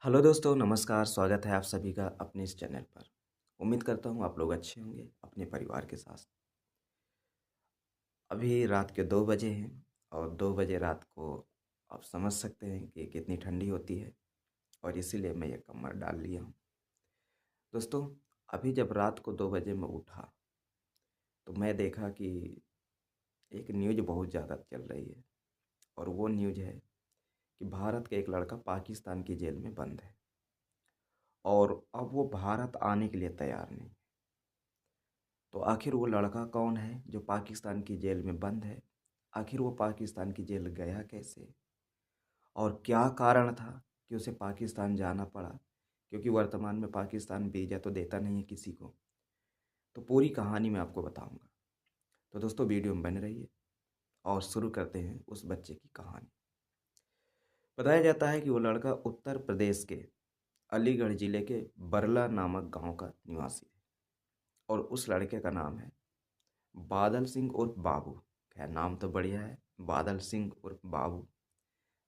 Hello दोस्तों, नमस्कार। स्वागत है आप सभी का अपने इस चैनल पर। उम्मीद करता हूँ आप लोग अच्छे होंगे अपने परिवार के साथ। अभी रात के 2 बजे हैं और 2 बजे रात को आप समझ सकते हैं कि कितनी ठंडी होती है और इसीलिए मैं ये कम्बल डाल लिया हूँ। दोस्तों, अभी जब रात को 2 बजे मैं उठा तो मैं देखा कि एक न्यूज़ बहुत ज़्यादा चल रही है और वो न्यूज़ है कि भारत का एक लड़का पाकिस्तान की जेल में बंद है और अब वो भारत आने के लिए तैयार नहीं। तो आखिर वो लड़का कौन है जो पाकिस्तान की जेल में बंद है? आखिर वो पाकिस्तान की जेल गया कैसे? और क्या कारण था कि उसे पाकिस्तान जाना पड़ा? क्योंकि वर्तमान में पाकिस्तान वीज़ा तो देता नहीं है किसी को। तो पूरी कहानी मैं आपको बताऊंगा। तो दोस्तों, वीडियो में बने रहिए और शुरू करते हैं उस बच्चे की कहानी। बताया जाता है कि वो लड़का उत्तर प्रदेश के अलीगढ़ ज़िले के बरला नामक गांव का निवासी है और उस लड़के का नाम है बादल सिंह उर्फ बाबू। खैर, नाम तो बढ़िया है, बादल सिंह उर्फ बाबू।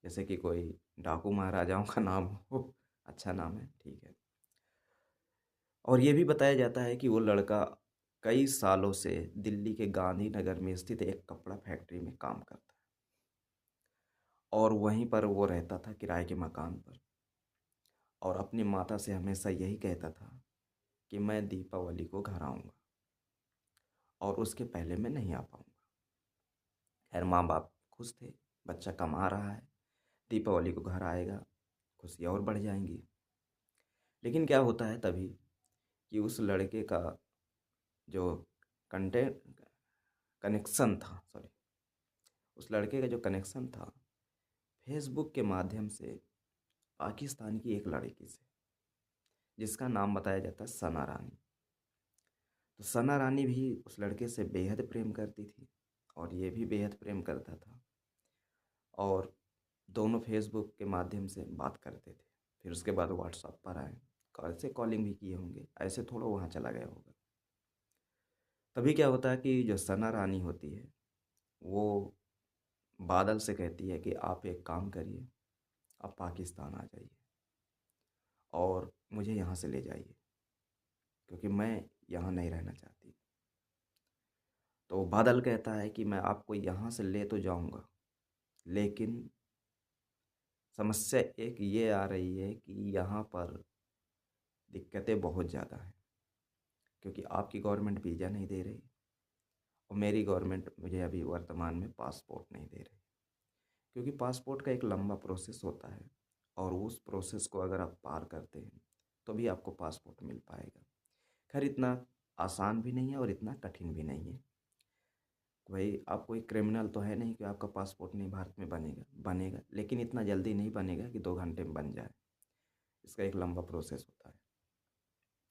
जैसे कि कोई डाकू महाराजाओं का नाम हो। अच्छा नाम है, ठीक है। और ये भी बताया जाता है कि वो लड़का कई सालों से दिल्ली के गांधीनगर में स्थित एक कपड़ा फैक्ट्री में काम करता है और वहीं पर वो रहता था किराए के मकान पर और अपनी माता से हमेशा यही कहता था कि मैं दीपावली को घर आऊँगा और उसके पहले मैं नहीं आ पाऊँगा। खैर, माँ बाप खुश थे, बच्चा कमा रहा है, दीपावली को घर आएगा, खुशियाँ और बढ़ जाएंगी। लेकिन क्या होता है तभी कि उस लड़के का जो कंटेंट कनेक्शन था, सॉरी, उस लड़के का जो कनेक्शन था फेसबुक के माध्यम से पाकिस्तान की एक लड़की से, जिसका नाम बताया जाता है सना रानी। तो सना रानी भी उस लड़के से बेहद प्रेम करती थी और ये भी बेहद प्रेम करता था और दोनों फेसबुक के माध्यम से बात करते थे। फिर उसके बाद व्हाट्सएप पर आए, ऐसे कॉलिंग भी किए होंगे, ऐसे थोड़ा वहाँ चला गया होगा। तभी क्या होता है कि जो सना रानी होती है वो बादल से कहती है कि आप एक काम करिए, आप पाकिस्तान आ जाइए और मुझे यहाँ से ले जाइए क्योंकि मैं यहाँ नहीं रहना चाहती। तो बादल कहता है कि मैं आपको यहाँ से ले तो जाऊँगा, लेकिन समस्या एक ये आ रही है कि यहाँ पर दिक्कतें बहुत ज़्यादा हैं क्योंकि आपकी गवर्नमेंट वीज़ा नहीं दे रही और मेरी गवर्नमेंट मुझे अभी वर्तमान में पासपोर्ट नहीं दे रही, क्योंकि पासपोर्ट का एक लंबा प्रोसेस होता है और उस प्रोसेस को अगर आप पार करते हैं तो भी आपको पासपोर्ट मिल पाएगा। खैर, इतना आसान भी नहीं है और इतना कठिन भी नहीं है। भाई, आप कोई क्रिमिनल तो है नहीं कि आपका पासपोर्ट नहीं भारत में बनेगा। बनेगा, लेकिन इतना जल्दी नहीं बनेगा कि 2 घंटे में बन जाए। इसका एक लंबा प्रोसेस होता है,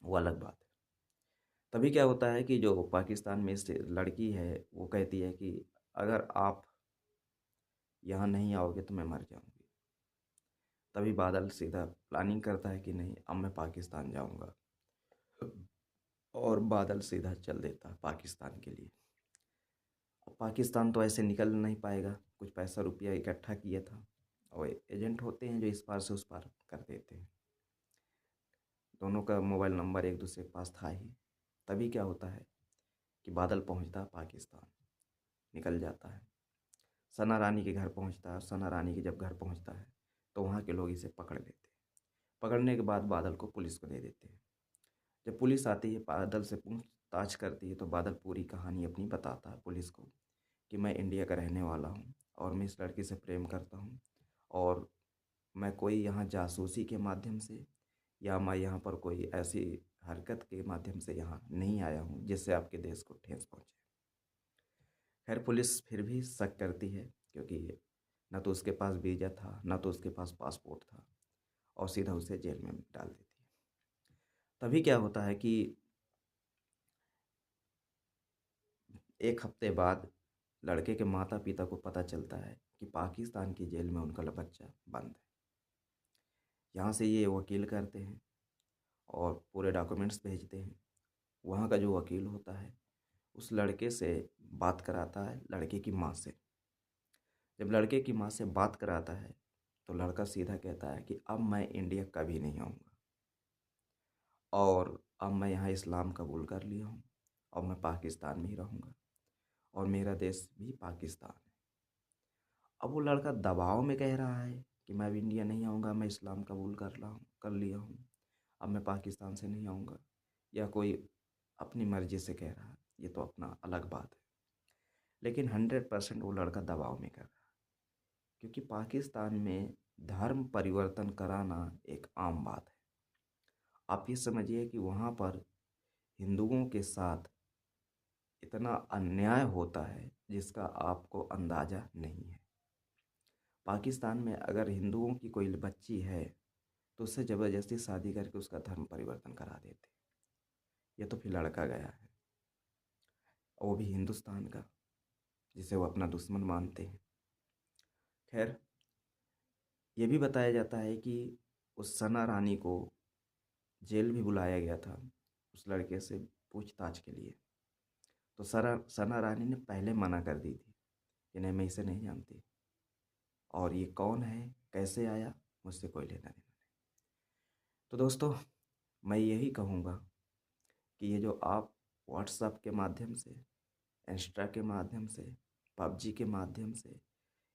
वो अलग बात है। तभी क्या होता है कि जो पाकिस्तान में से लड़की है वो कहती है कि अगर आप यहाँ नहीं आओगे तो मैं मर जाऊँगी। तभी बादल सीधा प्लानिंग करता है कि नहीं, अब मैं पाकिस्तान जाऊँगा और बादल सीधा चल देता है पाकिस्तान के लिए। अब पाकिस्तान तो ऐसे निकल नहीं पाएगा, कुछ पैसा रुपया इकट्ठा किया था और एजेंट होते हैं जो इस पार से उस पार कर देते हैं। दोनों का मोबाइल नंबर एक दूसरे के पास था ही। तभी क्या होता है कि बादल पहुंचता है पाकिस्तान, निकल जाता है, सना रानी के घर पहुंचता है और सना रानी के जब घर पहुंचता है तो वहाँ के लोग इसे पकड़ लेते हैं। पकड़ने के बाद बादल को पुलिस को दे देते हैं। जब पुलिस आती है, बादल से पूछताछ करती है, तो बादल पूरी कहानी अपनी बताता है पुलिस को कि मैं इंडिया का रहने वाला हूँ और मैं इस लड़की से प्रेम करता हूँ और मैं कोई यहाँ जासूसी के माध्यम से या मैं यहाँ पर कोई ऐसी हरकत के माध्यम से यहाँ नहीं आया हूँ जिससे आपके देश को ठेस पहुँचे। खैर, पुलिस फिर भी शक करती है क्योंकि न तो उसके पास वीज़ा था, न तो उसके पास पासपोर्ट था और सीधा उसे जेल में डाल देती है। तभी क्या होता है कि 1 हफ्ते बाद लड़के के माता पिता को पता चलता है कि पाकिस्तान की जेल में उनका बच्चा बंद है। यहाँ से ये वकील करते हैं और पूरे डॉक्यूमेंट्स भेजते हैं। वहाँ का जो वकील होता है उस लड़के से बात कराता है लड़के की माँ से। जब लड़के की माँ से बात कराता है तो लड़का सीधा कहता है कि अब मैं इंडिया कभी नहीं आऊँगा, और अब मैं यहाँ इस्लाम कबूल कर लिया हूँ और मैं पाकिस्तान में ही रहूँगा और मेरा देश भी पाकिस्तान है। अब वो लड़का दबाव में कह रहा है कि मैं अब इंडिया नहीं आऊँगा, मैं इस्लाम कबूल कर लिया हूँ, अब मैं पाकिस्तान से नहीं आऊँगा, या कोई अपनी मर्ज़ी से कह रहा है, ये तो अपना अलग बात है। लेकिन 100% वो लड़का दबाव में कर रहा है, क्योंकि पाकिस्तान में धर्म परिवर्तन कराना एक आम बात है। आप ये समझिए कि वहाँ पर हिंदुओं के साथ इतना अन्याय होता है जिसका आपको अंदाज़ा नहीं है। पाकिस्तान में अगर हिंदुओं की कोई बच्ची है तो उससे ज़बरदस्ती शादी करके उसका धर्म परिवर्तन करा देते। ये तो फिर लड़का गया है, और वो भी हिंदुस्तान का, जिसे वो अपना दुश्मन मानते हैं। खैर, ये भी बताया जाता है कि उस सना रानी को जेल भी बुलाया गया था उस लड़के से पूछताछ के लिए। तो सना रानी ने पहले मना कर दी थी कि नहीं, मैं इसे नहीं जानती, और ये कौन है, कैसे आया, मुझसे कोई लेना देना नहीं। तो दोस्तों, मैं यही कहूँगा कि ये जो आप व्हाट्सएप के माध्यम से, इंस्टा के माध्यम से, पबजी के माध्यम से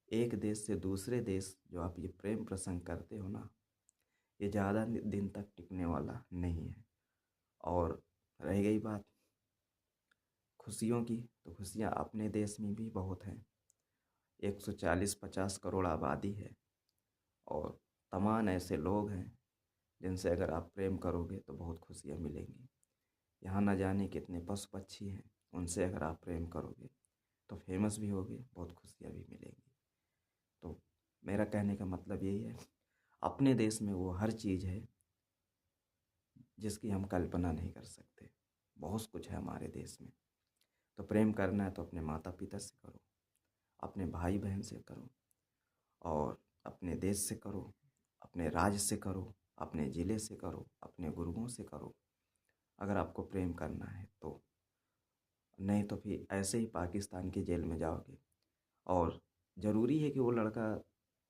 एक देश से दूसरे देश जो आप ये प्रेम प्रसंग करते हो ना, ये ज़्यादा दिन तक टिकने वाला नहीं है। और रह गई बात खुशियों की, तो खुशियाँ अपने देश में भी बहुत हैं। 140-50 करोड़ आबादी है, और तमाम ऐसे लोग हैं जिनसे अगर आप प्रेम करोगे तो बहुत खुशियाँ मिलेंगी। यहाँ न जाने कितने पशु पक्षी हैं, उनसे अगर आप प्रेम करोगे तो फेमस भी होगे, बहुत खुशियाँ भी मिलेंगी। तो मेरा कहने का मतलब यही है, अपने देश में वो हर चीज़ है जिसकी हम कल्पना नहीं कर सकते। बहुत कुछ है हमारे देश में। तो प्रेम करना है तो अपने माता पिता से करो, अपने भाई बहन से करो, और अपने देश से करो, अपने राज्य से करो, अपने ज़िले से करो, अपने गुरुओं से करो, अगर आपको प्रेम करना है तो। नहीं तो फिर ऐसे ही पाकिस्तान की जेल में जाओगे, और ज़रूरी है कि वो लड़का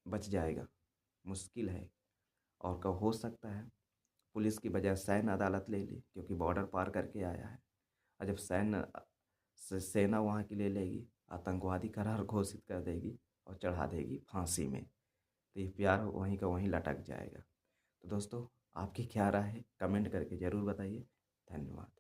बच जाएगा, मुश्किल है। और कब हो सकता है पुलिस की बजाय सैन्य अदालत ले ली, क्योंकि बॉर्डर पार करके आया है। और जब सेना वहाँ की ले लेगी, आतंकवादी करार घोषित कर देगी और चढ़ा देगी फांसी में, तो ये प्यार वहीं का वहीं लटक जाएगा। तो दोस्तों, आपकी क्या राय है, कमेंट करके ज़रूर बताइए। धन्यवाद।